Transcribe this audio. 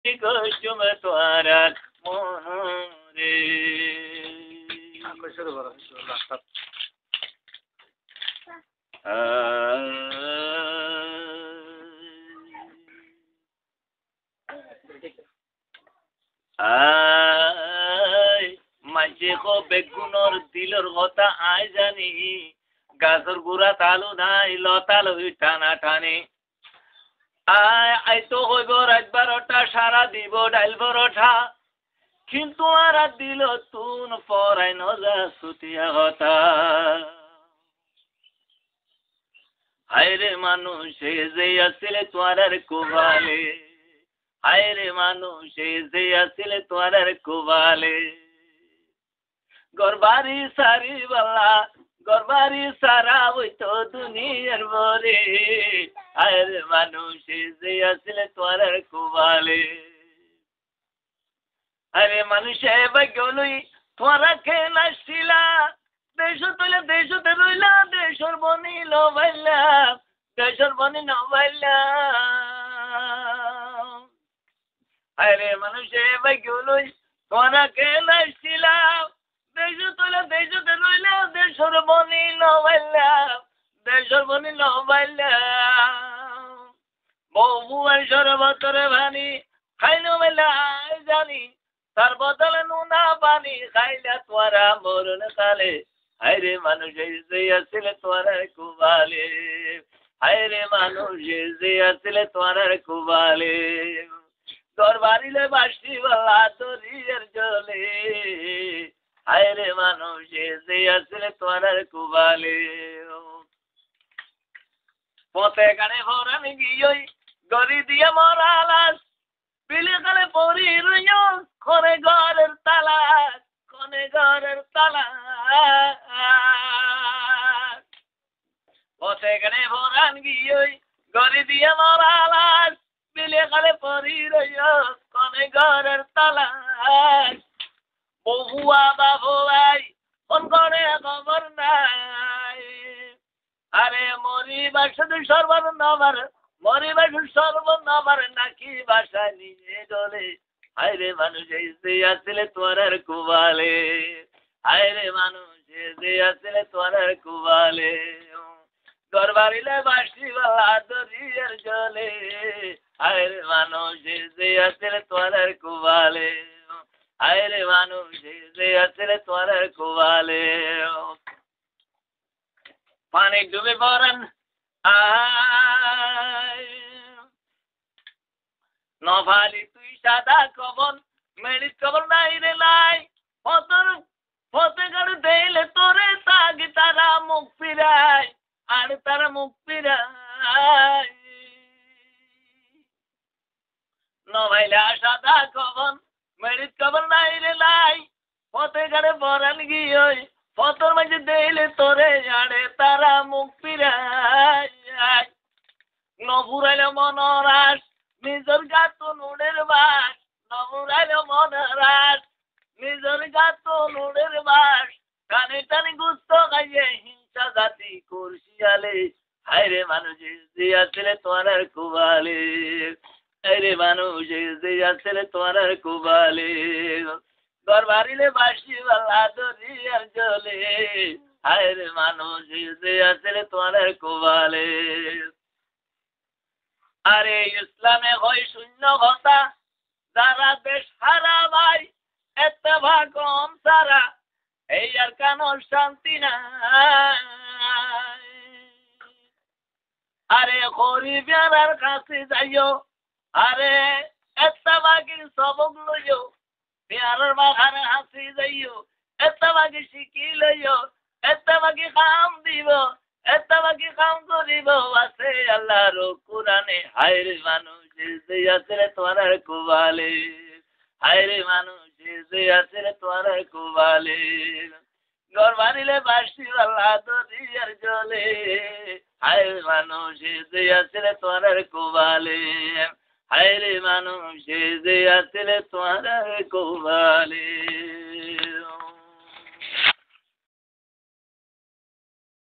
কুসুম তোয়ার মনরে মাঝে কো বেগুনর দিলর কথা আয় জানি গাছর গুড়া তালু নাই লতাল টানা টানে আই তো হইব রাত 12টা সারা দিব ডাইল পরোঠা কিন্তু আর দিল তুন পরাই নজা সুতিয়া হতা হায়রে মানুষ যে আসলে তোয়ার কোবালে হায়রে মানুষ যে আসলে তোয়ার কোবালে গরবারি সারি বালা গরবারি সারা ওই তো দুনিয়ার বরে হায়রে মানুষ যে আসলে তোয়ার কোবালে আরে মানুষে বাগলই তোরা খেলা শিলা দেশতে রইলা দেশর বনি লবাইলা দেশর বনি নবাইলা আরে মানুষে বাগলই তোরা খেলা শিলা দেশতে রইলা দেশর বনি নবাইলা দেশর বনি নবাইলা বহু সরবতরে ভানি খাইনো মেলা জানি তার বদলে নুনা পানি খাইলা তোরা মরণ কালে হায়রে মানুষ যে আসলে তোরা কুবালে হায়রে মানুষ যে আসলে তোরা কুবালে দরবারিলে বাসি বালা দরিয়ার জলে হায়রে মানুষ যে আসলে তোরা কুবালে পথে গানে ভরান গিয়ে গরি দিয়ে মরালাস বিলে কালে পরি রইও কোনে ঘরের তালা পথে গানে ভরান গিয়ে গরি দিয়ে মরালাস বিলে কালে পরি রইও কোনে ঘরের তালা বহুয়া বাবু ভাই ফোন করে খবর নাই আরে মরিবার শুধু সর্বনবার মরিবার সর্বনবার নাকি বাসা নিয়ে গলে হায়রে মানুষ যে আসলে তোরার কুবালে হায়রে মানুষ যে আসলে তোরার কুবালে দরবারিলে বাসি বালা দরিয়ার জলে হায়রে মানুষ যে আসলে তোরার কুবালে হায়রে মানুষ যে আসলে তোরার কুবালে পানি ডুবে পড়েন নভালি তুই সাদা কবন মেরিট কবর নাই রে নাই ফতে গাড়ি দেইলে তোরে তাগি তারা মুখ ফিরাই আর তারা মুখ ফিরাই নভাইলা সাদা কবন মেরিট কবর নাই রে নাই ফতে গাড়ি বরান গিয়ে ফতর মাঝে দেইলে তোরে জাড়ে তারা মুখ ফিরাই নবুরাইল মনরাস নিজর গাতো নুড়ের বাস নবুরাইল মনরাস নিজর গাতো নুড়ের বাস টানে টানে গুস্ত খাইয়ে হিংসা জাতি করশিয়ালে হায়রে মানুষ যে আসলে তোরার কুবালে হায়রে মানুষ যে আসলে তোরার কুবালে দরবারিলে বাসি বালা দরিয়ার জলে হায়রে মানুষ যে আসলে তোরার কুবালে আরে ইসলামে হয় শূন্য কথা যারা দেশ হারা ভাই এত ভাগম সারা এই আর কেন শান্তি নাই আরে গরিবের কাছে যাইও আরে এত ভাগি সবক লইও পেয়ারের বাগানে হাসি যাইও এত ভাগি শিখি লইও এত ভাগি কাম দিব এত ভাগি কাম করিব আছে আল্লাহর কোরআনে হায়রে মানুষ যে আসলে তোরার কুবালে হায়রে মানুষ যে আসলে তোরার কুবালে ঘর বাড়িলে বাসি আল্লাহ দরিয়ার জলে হায়রে মানুষ যে আসলে তোরার কুবালে হায়রে মানুষ যে আসলে তোরার কুবালে